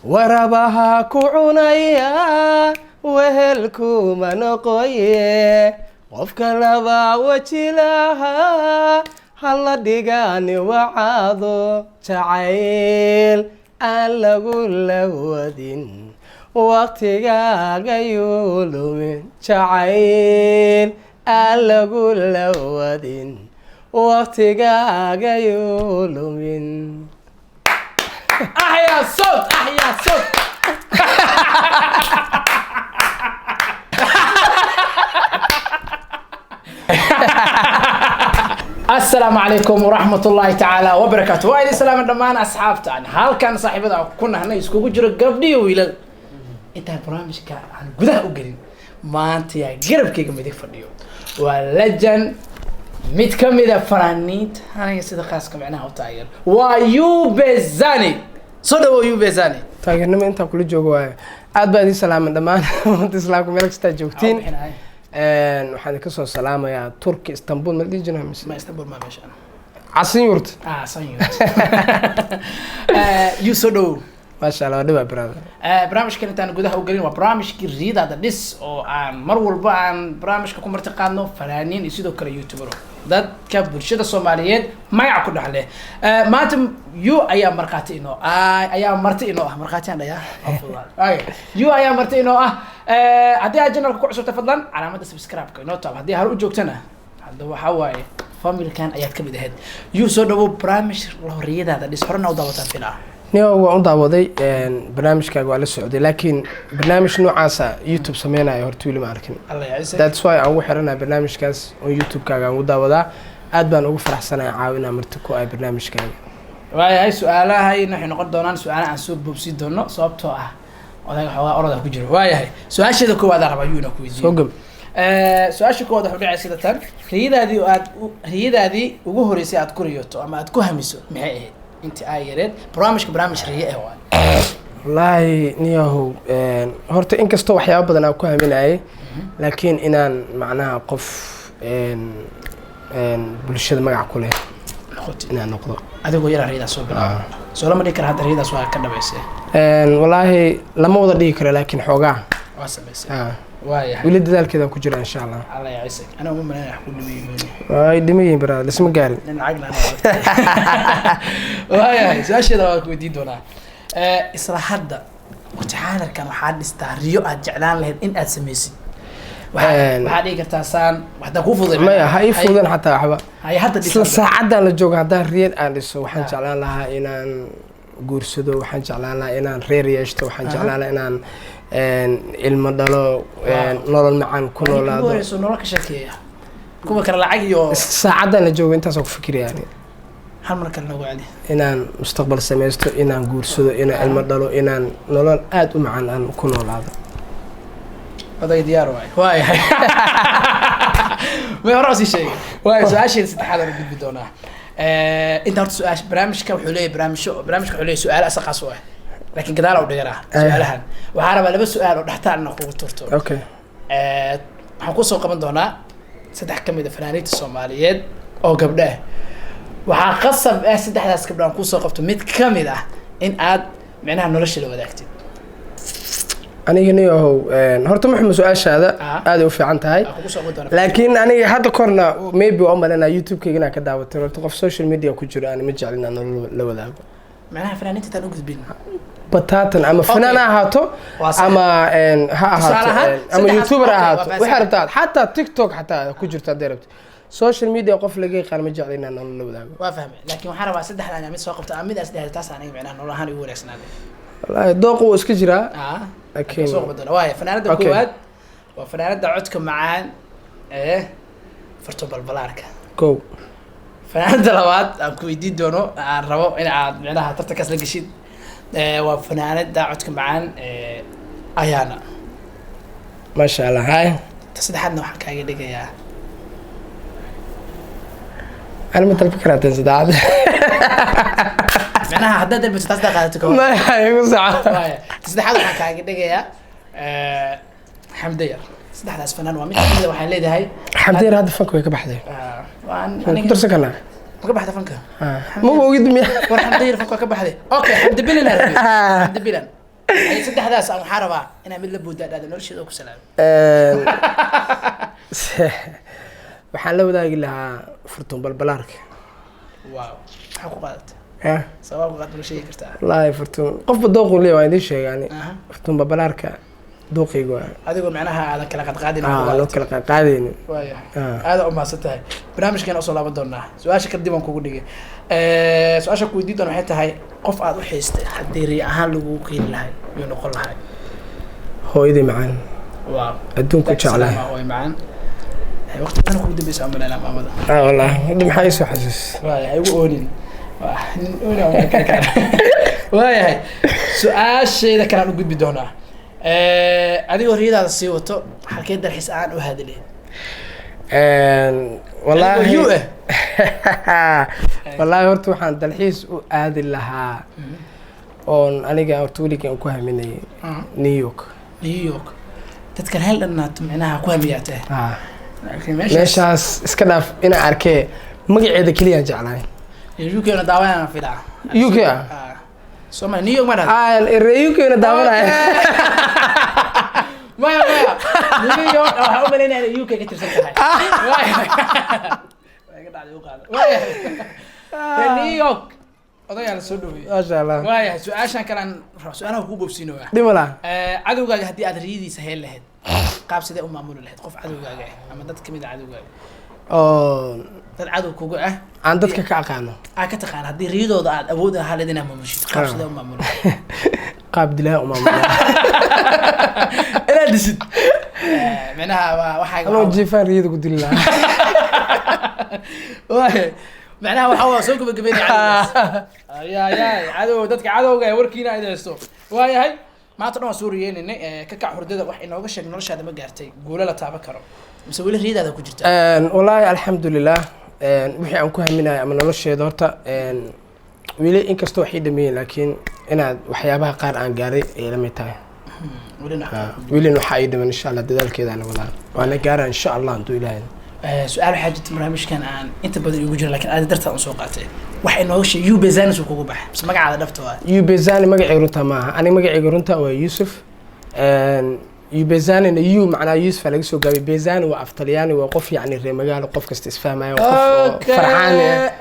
warabaha ku cunaya wehelku ma noqoye qofka laba waji lahaa hala dhigani wacaado jacayl aan lagu lawadin waqtigaaga yuu lumin jacayl aan lagu lawadin waqtigaaga yuu lumin أحيا الصوت أحيا الصوت السلام عليكم ورحمة الله تعالى وبركاته وإذا سلام الدمان أصحابته هل كان صاحبنا كنا هنا يسكوكو جرى قبلي ويلا انت البرامج كان قدها وقرين ما انت يا قرب كي قمدك فرديو ولجن mid ka mid ah fanaaniinta aniga sida khaaska macnaha u taageer waa Yube Zani soo dhawo Yube Zani taageernimo inta kula joogo waa aad baa idin salaaman dhamaan inta islaamku meel kasta joogtiin waxaan ka soo salaamayaa Turki Istanbul ma dijina ma Istanbul ma meeshan Asin yurt Asin yurt you soo dhawo ما شاء الله دبا برادر barnaamijkan intaan gudaha u galin waa barnaamijkii riidada dhis oo aan mar walba aan barnaamijka ku martiqaadno fanaaniin iyo sidoo kale youtuber dadka bulshada Soomaaliyeed magac ku dhaxle maanta you ayaa markaati inoo markaati aan dhayaa you ayaa marti inoo ah haddii aad channelka ku cusubta fadlan calaamada subscribe-ka inoo taab haddii hore u joogtana hadda waxa waaye family-kan ayaad ka mid ahayd you soo dhawo barnaamij riidada dhis horena u daawataan filaa نيو وأنت عبودي برنامج كأقوال السعودي لكن برنامج نوع عسى يوتيوب سمينا يهرتولي معركين. الله يعزك. That's why أول حرنا برنامج كاس ويوتيوب كأقوال ودا أدبان أول فرح سنة عاونا مرتكو أي برنامج كأ. هاي سؤالها هاي نحن نقد دونان سؤال عن سوق بوبسيد دونا صابتها وهذا حوا أراد كجرو. هاي سؤال شيء ذكوا هذا ربعيونا كويزين. سوقم. سؤال شكوا هذا حبي عسيرة تان. هي هذه وجوه رئيسات كوريوتو أما أتكوها مسو مهاي انت ايرد برامج ريئه هو والله نيو هرت إن كستو وحياة بدنا أكوها من أي لكن إنان معناها قف بالشدة ما يعقله أخوتي إنان نقطة هذا هو يرى ريدا سوق سؤال ما ذكر هذا ريدا سؤال كنا بس والله لما وضع ذكر لكن حوجع واسع بس واي ولد ذلك كذا كجرا إن شاء الله الله يعيسك أنا مو من أحكون واي دميين برا لسه مقارن لأن عقلنا واي سؤال شيء ده كودي دونا إصلاح هذا وتحاضر كانوا حد استهريو أجعلان له إن أسميسي وحد يقدر تاسان وحد كوفض ما هاي فودن حتى أحبا هاي حتى ساعدنا للجوج هذا ريال أليس وحن جعلان لها إنان جورسدو وحن جعلان لها إنان ريريشتو وحن جعلان لها إنان المدلو نور معان كله لا ده نور كشكيه كم كان العقيو ساعدنا للجوج أنت سوف فكر يعني هل مرة كان نوع عليه إنان مستقبل سميستو إنان جورسدو إنان المدلو إنان نور آد معان أن كله لا ده هذا يديار واي ما يرأس شيء واي سؤال شيء استحالة نجيب بدونه أنت هرت سؤال برامج كحولي برامج كحولي سؤال أسقى سؤال لكن كذا لو ديره سؤالها وعرب لبس سؤال ودحتار نقول ترتور أوكي حنقول سوق من دونا سدح كم إذا فنانيت الصوماليات أو قبله وحقصب سدح ناس قبله نقول سوق قبته ميت كم إذا إن عاد معناها نرش اللي بدأكتب أنا هنا هو هرت محمد سؤال هذا هذا وفي عنتهاي لكن أنا هذا كورنا ميبي وأمر أنا يوتيوب كيجنا كده وتقف سوشيال ميديا كجرا أنا متجعلنا لو ذا معناها فنانيت تنوجد بينا بتاتن أما فنان هاتو أما هاتو أما يوتيوبر هاتو وحرتات حتى تيك توك حتى كجرت دربت سوشيال ميديا قف لقي قال متجعلنا لو ذا وافهم لكن محاربة سدح أنا عميد سوقفت أميد أسدح تاسع أنا معناها نور هاني يقول إحنا والله دوقوا إسكجرا لكن سوق بدنا واي فنانة الكواد وفنانة دعوتكم معان إيه فرتو بالبلارك كو فنانة لواد أكو يديد دونو الربو إن عاد معناها ترتكز لقشيد وفنانة دعوتكم معان أيانا ما شاء الله هاي تصدق حد نوحك هاي دقيقة يا أنا مثل فكرة تنسد عاد معناها حدد البس تصدق هذا تكون ما هي صح تصدق حد نوحك هاي دقيقة حمدير تصدق هذا فنان ومن حمدير وحين ليه هاي حمدير هذا فنك ويك بحده وأنا درسك أنا كبحده فنك مو قد مية ورحمدير فنك كبحده أوكي حمد بلن حمد بلن ay saddexdaas aan waxaan rabaa inaan mid la buudaa dhaada nolosheeda oo ku salaamo waxaan la wadaagi lahaa furtun balbalaarka waaw maxaa ku qaadatay ya sabab ku qaadatay sheegi kartaa wallaahi furtun qofba dooqu leeyahay waan idiin sheegaani furtun balbalaarka dooqayga waa adigoo macnaha aadan kala qadqaadin loo kala qaadayni waaya aada u mahadsan tahay barnaamijkeena usoo laaban doonaa su-aasha kala dib aan kugu dhigay su-aasha ku weydiin doona waxay tahay qof aad u xiistay haddii rii ahaan lagu keeni lahay miyuu noqon lahay hooyadii macaan waaw adduunku jeclahay hooy macaan waqti badan kugu dambeysa amaleynaa maamada wallaahi hadda maxaa iisoo xasuus waaya ha igu oonin waayahay su-aashayda kalaan u gudbi doonaa adigoo riyadaada sii wato halkee dalxiis aan u hadleen wallaahi wallaahi horta waxaan dalxiis u aadi lahaa oon aniga horta weligii aan ku haminayay New York dadkan hel dhannaad micnaha ku hamiyaatee meeshaas iska dhaaf inaan arkee magaceeda keliyaan jeclahay UK-na daawanayaan filaa UK Soma New York mana UK-na daawanaya maya New York waxa u maleynaya UK ka tirsan tahay New York odayaan soo dhaweeyay masha Allah waaya su-aashan kalaan su-aalaha ku boobsiinaya dhimala cadowgaaga haddii aad riyadiisa hel lahayd qaab sidee u maamuli lahayd qof cadowgaaga ah ama dad kamid ah cadowgaaga oo dad cadow kugu ah aan dadka ka aqaano ka taqaan haddii riyadooda aad awood ahaa leed inaad maamushid qaab sidee u maamuli qaab dilaa u maamula inaad dhisid macnaha waxaa anoo jiifaan riyada ku dili lahaa macnaha waxaa waa soo gabagabeynaya cadow dadka cadowga ee warkiina ay haysto waayahay maanta dhan waan soo riyeynay ka kac hurdada wax inooga sheeg noloshaada ma gaartay guulo la taaban karo mise weli riyadaada ku jirta wallaahi alxamdulilah wixii aan ku haminayo ama nolosheeda horta weli inkastoo waxay dhameeyeen laakiin inaad waxyaabaha qaar aan gaaray ay la mid tahay welina waxa ay dhiman insha allah dadaalkeedaana wadaan waana gaaraan insha allah hadduu ilaahay su-aal waxaa jirta barnaamijkan aan inta badan igu jira lakin aadi dartaa un soo qaatay wax inooga sheeg Ubezani suu kugu baxay mise magacaada dhabta waa Ubezani magacayga runta maaha aniga magacayga runta waa Yusuf Ubezani na yu macnaa Yusuf laga soo gaabay Bezani waa af Talyaani waa qof yacni reer magaalo qof kasta isfahmaya qof farxaan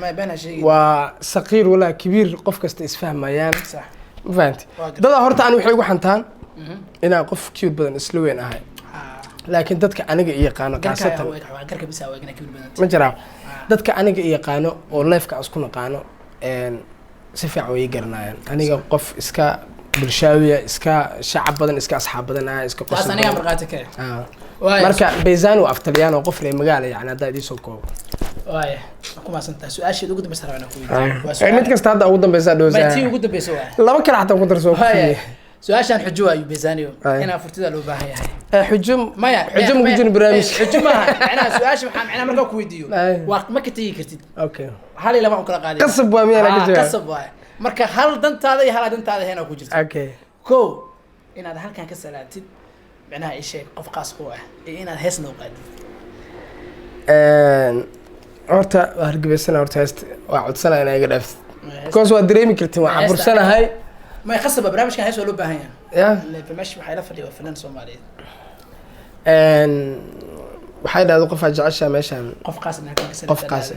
ma bana sheegay waa saqiir walaa kabiir qof kasta isfahmayaan sax ma fahanti dada horta aan waxay ugu xantaan inaan qof cute badan isla weyn ahay laakiin dadka aniga yaqaano qaasatan ma jiraa dadka aniga yaqaano oo leefka isku naqaano si fiican way garanayaan aniga qof iska bulshaawiya iska shacab badan iska asxaab badan ah iska qosol aniga marqaati ka marka Bezani waa af Talyaani oo qof reer magaalo yani hadda idin soo koobo waaya ku maasantaa su-aasheeda ugu dambeysa rabaan ku weydiiyo mid kasta hadda ugu dambeysa dhowsaa tii ugu dambeysa waa laba kale xataa ku darso su-aashaan xujo waa Ubezani inaa furtida loo baahan yahay حجم مايا حجم كجن برامج حجم معناها سؤال معناها مركو كويديو ما كتيجي كرتيد اوكي هل لما اكل قاعد قصب وامي انا كجا قصب واي marka hal dantaada iyo hal dantaada heena ku jirto okay ko inaad halkan ka salaatid macnaha ay sheeg qof qaas ku ah inaad hees noo qaadid horta hargabeysan horta heest waa codsana inay iga dhaafto koos waa dareemi kartiin waa cabursanahay ma qasab barnaamijka hees loo baahan yahay barnaamijka waxa la fadhiyo fanaan Soomaaliyeed waxay dhahdo qof jecesha meeshan qof qaas inaa ka salaatid qof qaas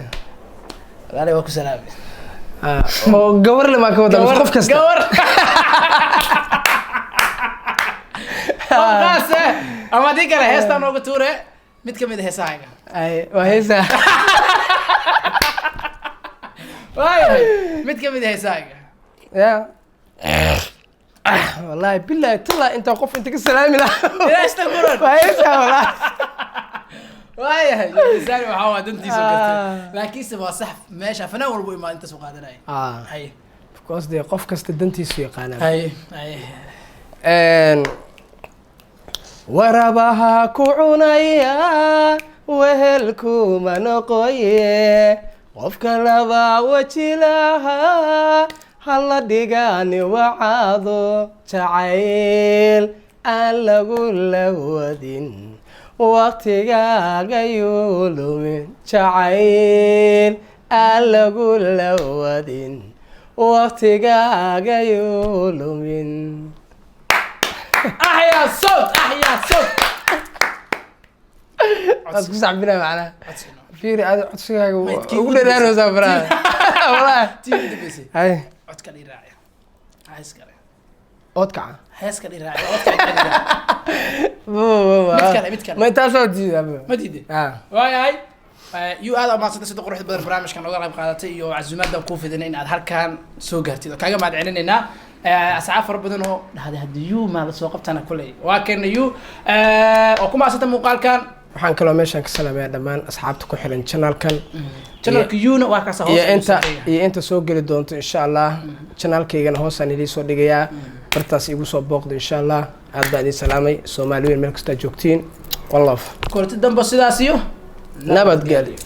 walaal waa ku salaamay oo gawar lama ka wada qof kasta gawar qaas ama di kale heesta nooga tuure mid kamid ah heesahaaga ay waa heesa waay mid kamid ah heesahaaga ya والله بالله طلع انت قف انت كسلامي لا ليش تقولون كويس والله وايه لساني وحاول دنتي سكرت لكن سبا صح ماشي فانا والبوي ما انت سوق هذا هي كوس دي قف كست دنتي سيقانا هي ان وربها كعنيا وهلكو منقيه قف كلبا وجلها هلا ديغاني وعادو جعيل aan lagu lawadin waqtigaaga yuu lumin jacayl aan lagu lawadin waqtigaaga yuu lumin أحيا صوت أحيا صوت اسكو صعبنا معنا عدسينو فيري هذا عدسك يتكي ولا انا وزافران والله تيجي دبسي هاي عدك اللي راعي هايس كله اوتكع هايس كله راعي عدك اللي راعي متكلم ما انت صوتي ما تيجي اه واي هاي يو هذا ما صدق صدق روح بدر برامج كان وقال قادتي يو عزومات ده كوفيد إن هالكان سوق هرتي كاجا ما دعينا أسعاف ربنا هذا يو ما سوقت أنا كله وكان يو وكم أصلا مقال كان waxaan kaloo meeshan ka salaamayaa dhammaan asxaabta ku xiran channelkan channelka yuuna waa ka soo iyo inta soo gali doonto insha Allah channelkaygana hoosaan idin soo dhigayaa bartaas igu soo booqdo insha Allah aad baan idin salaamay Soomaaliyeed meel kasta joogtiin wallaahi koorti dambe sidaas iyo nabadgelyo